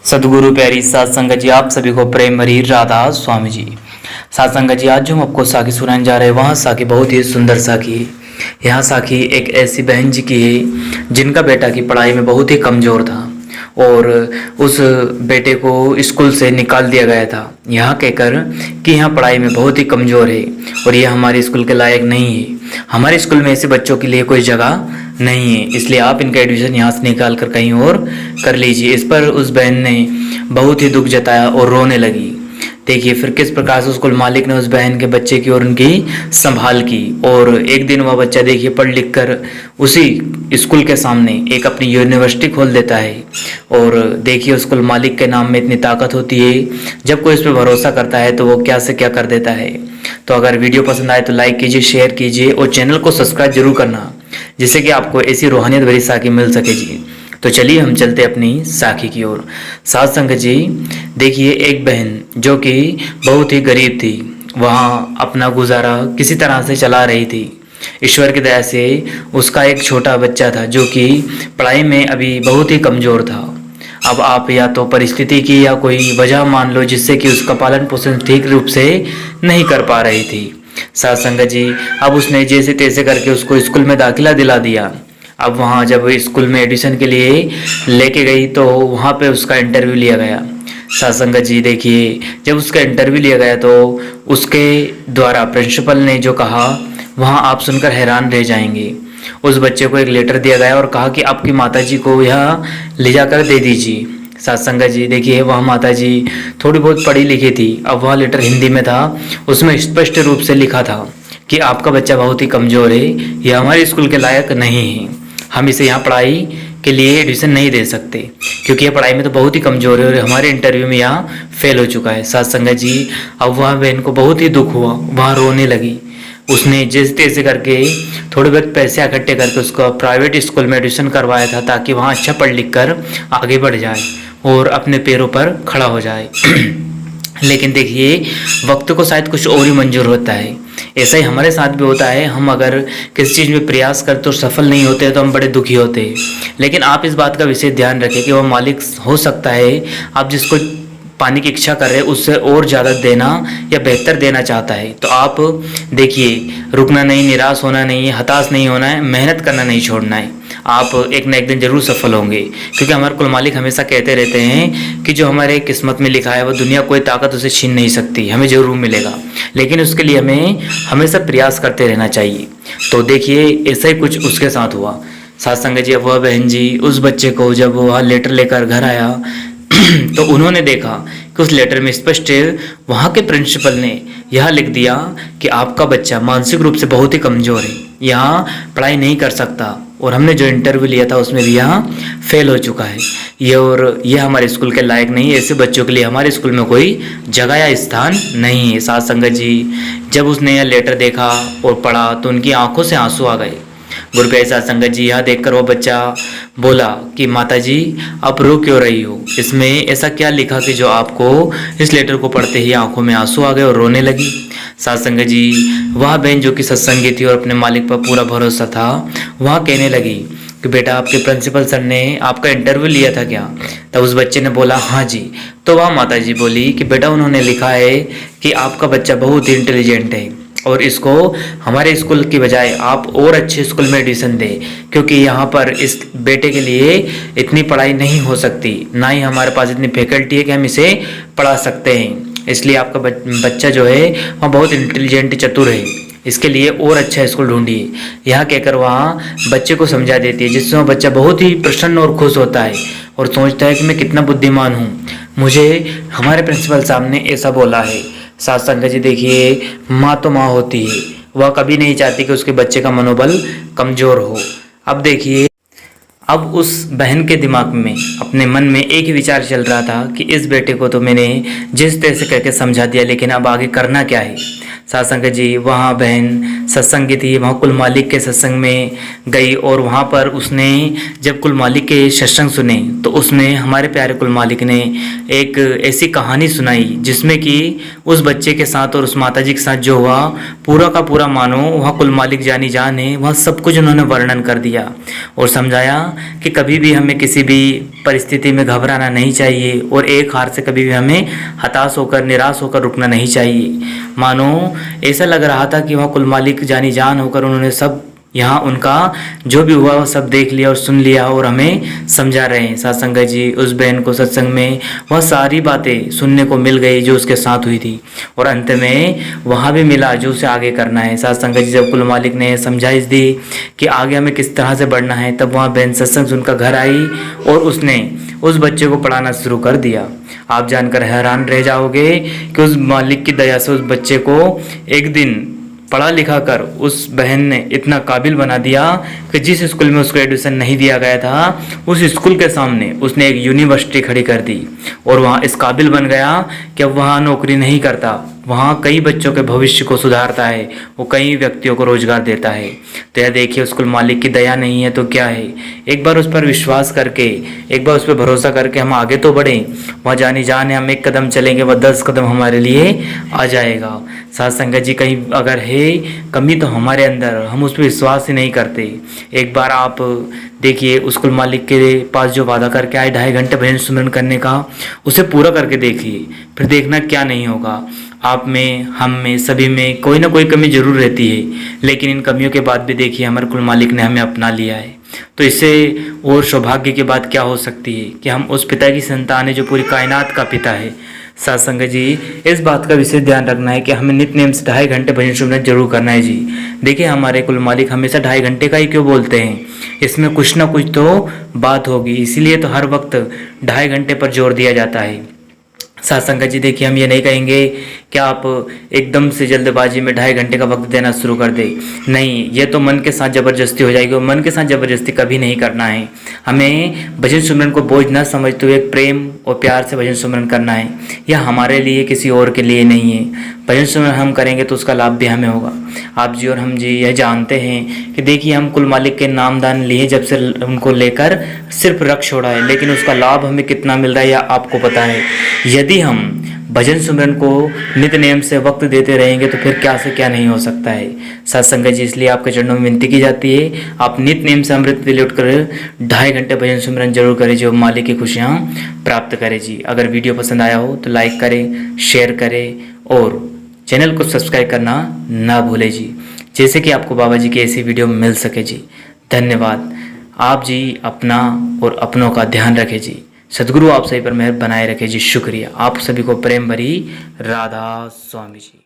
सदगुरु प्यारी सात संगत जी, आप सभी को प्रेम भरी राधा स्वामी जी। सात संगत जी, आज जो हम आपको साखी सुनाने जा रहे हैं वहाँ साखी बहुत ही सुंदर साखी है। यहाँ साखी एक ऐसी बहन जी की है जिनका बेटा की पढ़ाई में बहुत ही कमज़ोर था और उस बेटे को स्कूल से निकाल दिया गया था, यहाँ कहकर कि यहाँ पढ़ाई में बहुत ही कमज़ोर है और ये हमारे स्कूल के लायक नहीं है। हमारे स्कूल में ऐसे बच्चों के लिए कोई जगह नहीं है, इसलिए आप इनका एडमिशन यहाँ से निकाल कर कहीं और कर लीजिए। इस पर उस बहन ने बहुत ही दुख जताया और रोने लगी। देखिए फिर किस प्रकार से स्कूल मालिक ने उस बहन के बच्चे की और उनकी संभाल की और एक दिन वह बच्चा देखिए पढ़ लिख कर उसी स्कूल के सामने एक अपनी यूनिवर्सिटी खोल देता है। और देखिए स्कूल मालिक के नाम में इतनी ताकत होती है, जब कोई इस पर भरोसा करता है तो वो क्या से क्या कर देता है। तो अगर वीडियो पसंद आए तो लाइक कीजिए, शेयर कीजिए और चैनल को सब्सक्राइब जरूर करना, जिससे कि आपको ऐसी रूहानियत भरी साखी मिल सके जी। तो चलिए हम चलते अपनी साखी की ओर। साथ संगत जी, देखिए एक बहन जो कि बहुत ही गरीब थी, वहाँ अपना गुजारा किसी तरह से चला रही थी। ईश्वर की दया से उसका एक छोटा बच्चा था जो कि पढ़ाई में अभी बहुत ही कमज़ोर था। अब आप या तो परिस्थिति की या कोई वजह मान लो जिससे कि उसका पालन पोषण ठीक रूप से नहीं कर पा रही थी। साथ संगत जी, अब उसने जैसे तैसे करके उसको स्कूल में दाखिला दिला दिया। अब वहाँ जब स्कूल में एडमिशन के लिए लेके गई तो वहाँ पे उसका इंटरव्यू लिया गया। साथ संगत जी, देखिए जब उसका इंटरव्यू लिया गया तो उसके द्वारा प्रिंसिपल ने जो कहा वहाँ आप सुनकर हैरान रह जाएंगे। उस बच्चे को एक लेटर दिया गया और कहा कि आपकी माताजी को यह ले जाकर दे दीजिए। साथ संगत जी, देखिए वह माताजी थोड़ी बहुत पढ़ी लिखी थी। अब वह लेटर हिंदी में था, उसमें स्पष्ट रूप से लिखा था कि आपका बच्चा बहुत ही कमज़ोर है, यह हमारे स्कूल के लायक नहीं है, हम इसे यहाँ पढ़ाई के लिए एडमिशन नहीं दे सकते क्योंकि यह पढ़ाई में तो बहुत ही कमज़ोर है और हमारे इंटरव्यू में यहाँ फेल हो चुका है। साथ संगत जी, अब वह बहन को बहुत ही दुख हुआ, वह रोने लगी। उसने जैसे तैसे करके थोड़े बहुत पैसे इकट्ठे करके उसको प्राइवेट स्कूल में एडमिशन करवाया था ताकि वहाँ अच्छा पढ़ लिख कर आगे बढ़ जाए और अपने पैरों पर खड़ा हो जाए। लेकिन देखिए वक्त को शायद कुछ और ही मंजूर होता है। ऐसा ही हमारे साथ भी होता है, हम अगर किसी चीज़ में प्रयास करते तो सफल नहीं होते तो हम बड़े दुखी होते हैं। लेकिन आप इस बात का विशेष ध्यान रखें कि वह मालिक हो सकता है आप जिसको पाने की इच्छा कर रहे हैं उससे और ज़्यादा देना या बेहतर देना चाहता है। तो आप देखिए रुकना नहीं, निराश होना नहीं है, हताश नहीं होना है, मेहनत करना नहीं छोड़ना है। आप एक ना एक दिन जरूर सफल होंगे क्योंकि हमारे कुल मालिक हमेशा कहते रहते हैं कि जो हमारे किस्मत में लिखा है वो दुनिया कोई ताकत उसे छीन नहीं सकती, हमें जरूर मिलेगा, लेकिन उसके लिए हमें हमेशा प्रयास करते रहना चाहिए। तो देखिए ऐसा ही कुछ उसके साथ हुआ। साथ संगत जी, वह बहन जी उस बच्चे को जब वह लेटर लेकर घर आया तो उन्होंने देखा कि उस लेटर में स्पष्ट वहाँ के प्रिंसिपल ने यह लिख दिया कि आपका बच्चा मानसिक रूप से बहुत ही कमज़ोर है, यहाँ पढ़ाई नहीं कर सकता और हमने जो इंटरव्यू लिया था उसमें भी यहाँ फेल हो चुका है, ये हमारे स्कूल के लायक नहीं है, ऐसे बच्चों के लिए हमारे स्कूल में कोई जगह या स्थान नहीं है। साथ संगत जी, जब उसने यह लेटर देखा और पढ़ा तो उनकी आंखों से आंसू आ गए। गुरु प्यारे साथ संगत जी, यह देखकर वो बच्चा बोला कि माताजी आप रो क्यों रही हो, इसमें ऐसा क्या लिखा कि जो आपको इस लेटर को पढ़ते ही आंखों में आंसू आ गए और रोने लगी। साथ संगत जी, वह बहन जो कि सत्संगी थी और अपने मालिक पर पूरा भरोसा था, वह कहने लगी कि बेटा आपके प्रिंसिपल सर ने आपका इंटरव्यू लिया था क्या? तब उस बच्चे ने बोला हाँ जी। तो वह माताजी बोली कि बेटा उन्होंने लिखा है कि आपका बच्चा बहुत ही इंटेलिजेंट है और इसको हमारे स्कूल की बजाय आप और अच्छे स्कूल में एडमिशन दें क्योंकि यहाँ पर इस बेटे के लिए इतनी पढ़ाई नहीं हो सकती, ना ही हमारे पास इतनी फैकल्टी है कि हम इसे पढ़ा सकते हैं। इसलिए आपका बच्चा जो है वह बहुत इंटेलिजेंट चतुर है, इसके लिए और अच्छा स्कूल ढूंढिए। यह कहकर वहाँ बच्चे को समझा देती है, जिससे वह बच्चा बहुत ही प्रसन्न और खुश होता है और सोचता है कि मैं कितना बुद्धिमान हूँ, मुझे हमारे प्रिंसिपल साहब ने ऐसा बोला है। साथ संगत जी, देखिए माँ तो माँ होती है, वह कभी नहीं चाहती कि उसके बच्चे का मनोबल कमज़ोर हो। अब देखिए अब उस बहन के दिमाग में अपने मन में एक ही विचार चल रहा था कि इस बेटे को तो मैंने जिस तरह से करके समझा दिया, लेकिन अब आगे करना क्या है। साथ संगत जी, वहाँ बहन सत्संगी थी, वहाँ कुल मालिक के सत्संग में गई और वहाँ पर उसने जब कुल मालिक के सत्संग सुने तो उसमें हमारे प्यारे कुल मालिक ने एक ऐसी कहानी सुनाई जिसमें कि उस बच्चे के साथ और उस माताजी के साथ जो हुआ पूरा का पूरा मानो वहाँ कुल मालिक जानी जान है, वहाँ सब कुछ उन्होंने वर्णन कर दिया और समझाया कि कभी भी हमें किसी भी परिस्थिति में घबराना नहीं चाहिए और एक हार से कभी भी हमें हताश होकर निराश होकर रुकना नहीं चाहिए। मानो ऐसा लग रहा था कि वहाँ कुल मालिक जानी जान होकर उन्होंने सब यहाँ उनका जो भी हुआ वो सब देख लिया और सुन लिया और हमें समझा रहे हैं। साथ संगत जी, उस बहन को सत्संग में वह सारी बातें सुनने को मिल गई जो उसके साथ हुई थी और अंत में वहाँ भी मिला जो उसे आगे करना है। साथ संगत जी, जब कुल मालिक ने समझाइश दी कि आगे हमें किस तरह से बढ़ना है, तब वहाँ बहन सत्संग सुनकर घर आई और उसने उस बच्चे को पढ़ाना शुरू कर दिया। आप जानकर हैरान रह जाओगे कि उस मालिक की दया से उस बच्चे को एक दिन पढ़ा लिखा कर उस बहन ने इतना काबिल बना दिया कि जिस स्कूल में उसको एडमिशन नहीं दिया गया था, उस स्कूल के सामने उसने एक यूनिवर्सिटी खड़ी कर दी और वहाँ इस काबिल बन गया कि अब वहाँ नौकरी नहीं करता, वहाँ कई बच्चों के भविष्य को सुधारता है, वो कई व्यक्तियों को रोजगार देता है। तो यह देखिए, उस कुल मालिक की दया नहीं है तो क्या है। एक बार उस पर विश्वास करके, एक बार उस पर भरोसा करके हम आगे तो बढ़ें। वहाँ जानी जान है, हम एक कदम चलेंगे वह 10 कदम हमारे लिए आ जाएगा। साथ संगत जी, कहीं अगर है कमी तो हमारे अंदर, हम उस पर विश्वास ही नहीं करते। एक बार आप देखिए, उस कुल मालिक के पास जो वादा करके आए 2.5 घंटे भजन सुमरन करने का, उसे पूरा करके देखिए, फिर देखना क्या नहीं होगा। आप में, हम में, सभी में कोई ना कोई कमी जरूर रहती है, लेकिन इन कमियों के बाद भी देखिए हमारे कुल मालिक ने हमें अपना लिया है। तो इससे और सौभाग्य की बात क्या हो सकती है कि हम उस पिता की संतान है जो पूरी कायनात का पिता है। साथ संगत जी, इस बात का विशेष ध्यान रखना है कि हमें नित्य नेम से 2.5 घंटे भजन सुमरन जरूर करना है जी। देखिए, हमारे कुल मालिक हमेशा 2.5 घंटे का ही क्यों बोलते हैं, इसमें कुछ ना कुछ तो बात होगी, इसीलिए तो हर वक्त 2.5 घंटे पर जोर दिया जाता है। साथ संगत जी, देखिए, हम ये नहीं कहेंगे कि आप एकदम से जल्दबाजी में 2.5 घंटे का वक्त देना शुरू कर दे। नहीं, ये तो मन के साथ ज़बरदस्ती हो जाएगी और मन के साथ ज़बरदस्ती कभी नहीं करना है। हमें भजन सुमरन को बोझ न समझते हुए प्रेम और प्यार से भजन सुमरन करना है। यह हमारे लिए, किसी और के लिए नहीं है। भजन सुमरन हम करेंगे तो उसका लाभ भी हमें होगा। आप जी और हम जी यह जानते हैं कि देखिए, हम कुल मालिक के नामदान लिए जब से उनको लेकर सिर्फ रख छोड़ा है, लेकिन उसका लाभ हमें कितना मिल रहा है यह आपको पता है। यदि हम भजन सुमरन को नित्य नियम से वक्त देते रहेंगे तो फिर क्या से क्या नहीं हो सकता है। साथ संगत जी, इसलिए आपके चरणों में विनती की जाती है, आप नित्य नियम से अमृत वेले उठकर 2.5 घंटे भजन सुमरन जरूर करें, जो मालिक की खुशियाँ प्राप्त करें जी। अगर वीडियो पसंद आया हो तो लाइक करें, शेयर करें और चैनल को सब्सक्राइब करना ना भूलें जी, जैसे कि आपको बाबा जी की ऐसी वीडियो मिल सके जी। धन्यवाद। आप जी अपना और अपनों का ध्यान रखें जी। सद्गुरु आप सभी पर मेहर बनाए रखे जी। शुक्रिया। आप सभी को प्रेम भरी राधा स्वामी जी।